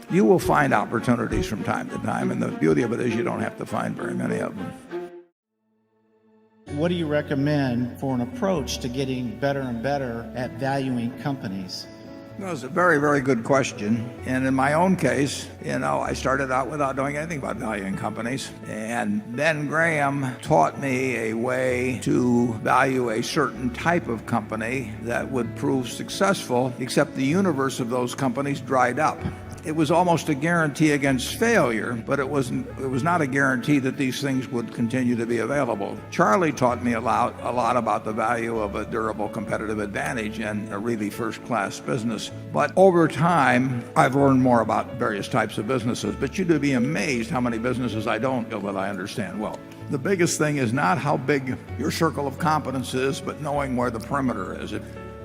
You will find opportunities from time to time, and the beauty of it is you don't have to find very many of them. What do you recommend for an approach to getting better and better at valuing companies? That was a very, very good question. And in my own case, I started out without knowing anything about valuing companies. And Ben Graham taught me a way to value a certain type of company that would prove successful, except the universe of those companies dried up. It was almost a guarantee against failure, but it was not a guarantee that these things would continue to be available. Charlie taught me a lot about the value of a durable competitive advantage and a really first-class business. But over time, I've learned more about various types of businesses. But you'd be amazed how many businesses I don't know that I understand well. The biggest thing is not how big your circle of competence is, but knowing where the perimeter is.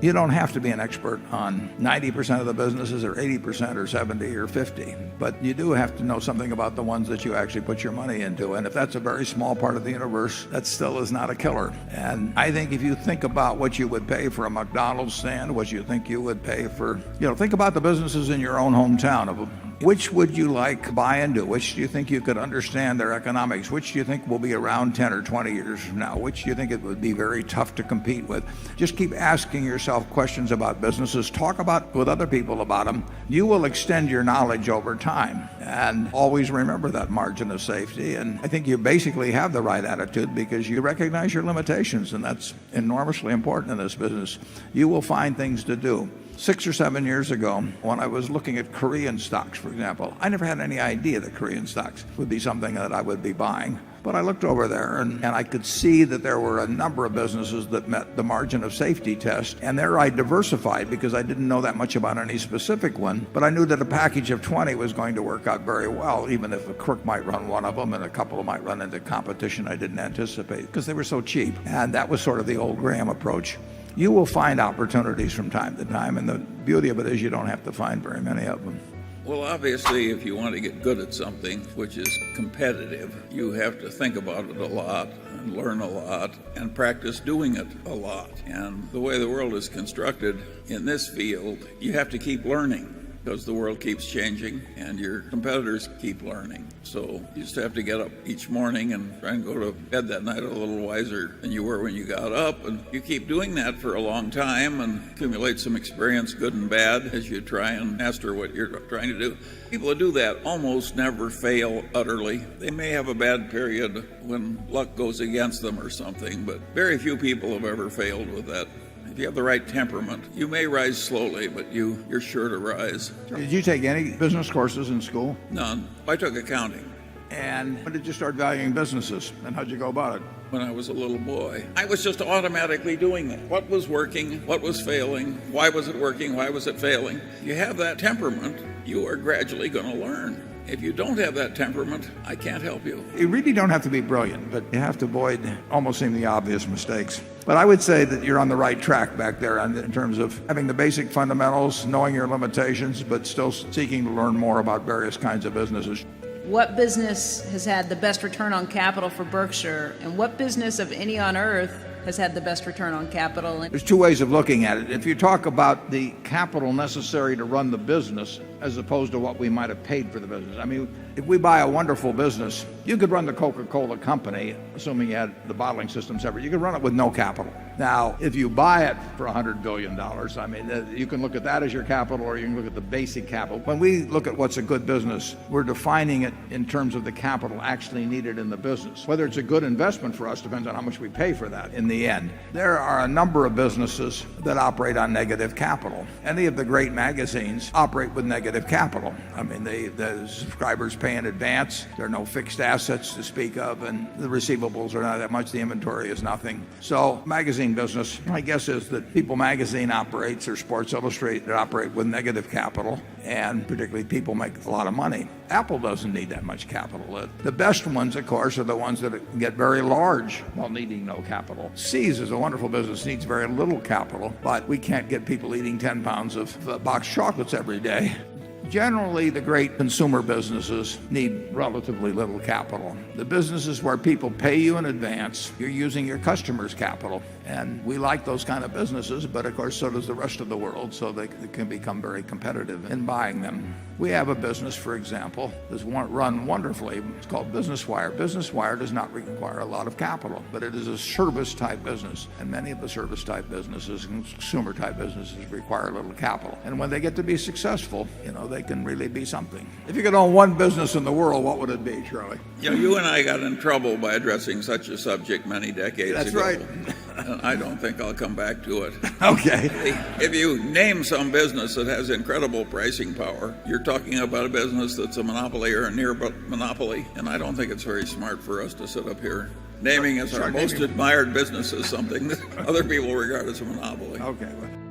You don't have to be an expert on 90% of the businesses or 80% or 70 or 50, but you do have to know something about the ones that you actually put your money into. And if that's a very small part of the universe, that still is not a killer. And I think if you think about what you would pay for a McDonald's stand, what you think you would pay for, think about the businesses in your own hometown. Which would you like to buy into? Which do you think you could understand their economics? Which do you think will be around 10 or 20 years from now? Which do you think it would be very tough to compete with? Just keep asking yourself questions about businesses. Talk with other people about them. You will extend your knowledge over time. And always remember that margin of safety. And I think you basically have the right attitude because you recognize your limitations, and that's enormously important in this business. You will find things to do. 6 or 7 years ago, when I was looking at Korean stocks, for example, I never had any idea that Korean stocks would be something that I would be buying. But I looked over there and I could see that there were a number of businesses that met the margin of safety test. And there I diversified because I didn't know that much about any specific one. But I knew that a package of 20 was going to work out very well, even if a crook might run one of them and a couple might run into competition I didn't anticipate because they were so cheap. And that was sort of the old Graham approach. You will find opportunities from time to time, and the beauty of it is you don't have to find very many of them. Well, obviously, if you want to get good at something which is competitive, you have to think about it a lot and learn a lot and practice doing it a lot. And the way the world is constructed in this field, you have to keep learning because the world keeps changing and your competitors keep learning. So you just have to get up each morning and try and go to bed that night a little wiser than you were when you got up. And you keep doing that for a long time and accumulate some experience, good and bad, as you try and master what you're trying to do. People who do that almost never fail utterly. They may have a bad period when luck goes against them or something, but very few people have ever failed with that. If you have the right temperament, you may rise slowly, but you're sure to rise. Did you take any business courses in school? None. I took accounting. And when did you start valuing businesses, and how'd you go about it? When I was a little boy. I was just automatically doing that. What was working? What was failing? Why was it working? Why was it failing? If you have that temperament, you are gradually going to learn. If you don't have that temperament, I can't help you. You really don't have to be brilliant, but you have to avoid almost seemingly obvious mistakes. But I would say that you're on the right track back there in terms of having the basic fundamentals, knowing your limitations, but still seeking to learn more about various kinds of businesses. What business has had the best return on capital for Berkshire, and what business of any on earth has had the best return on capital? There's two ways of looking at it. If you talk about the capital necessary to run the business as opposed to what we might have paid for the business. I mean, if we buy a wonderful business, you could run the Coca-Cola company, assuming you had the bottling systems ever, you could run it with no capital. Now, if you buy it for $100 billion, I mean, you can look at that as your capital or you can look at the basic capital. When we look at what's a good business, we're defining it in terms of the capital actually needed in the business. Whether it's a good investment for us depends on how much we pay for that in the end. There are a number of businesses that operate on negative capital. Any of the great magazines operate with negative capital. I mean, the subscribers pay in advance. There are no fixed assets to speak of, and the receivables are not that much. The inventory is nothing. So magazine business, my guess is that People magazine operates, or Sports Illustrated operate with negative capital, and particularly People make a lot of money. Apple doesn't need that much capital. The best ones, of course, are the ones that get very large while needing no capital. See's is a wonderful business, needs very little capital, but we can't get people eating 10 pounds of boxed chocolates every day. Generally, the great consumer businesses need relatively little capital. The businesses where people pay you in advance, you're using your customers' capital. And we like those kind of businesses, but of course so does the rest of the world, so they can become very competitive in buying them. We have a business, for example, that's run wonderfully. It's called Business Wire. Business Wire does not require a lot of capital, but it is a service-type business. And many of the service-type businesses and consumer-type businesses require little capital. And when they get to be successful, they can really be something. If you could own one business in the world, what would it be, Charlie? You and I got in trouble by addressing such a subject many decades ago. That's right. And I don't think I'll come back to it. Okay. If you name some business that has incredible pricing power, you're talking about a business that's a monopoly or a near monopoly, and I don't think it's very smart for us to sit up here naming as our most admired business as something that other people regard as a monopoly. Okay. Well.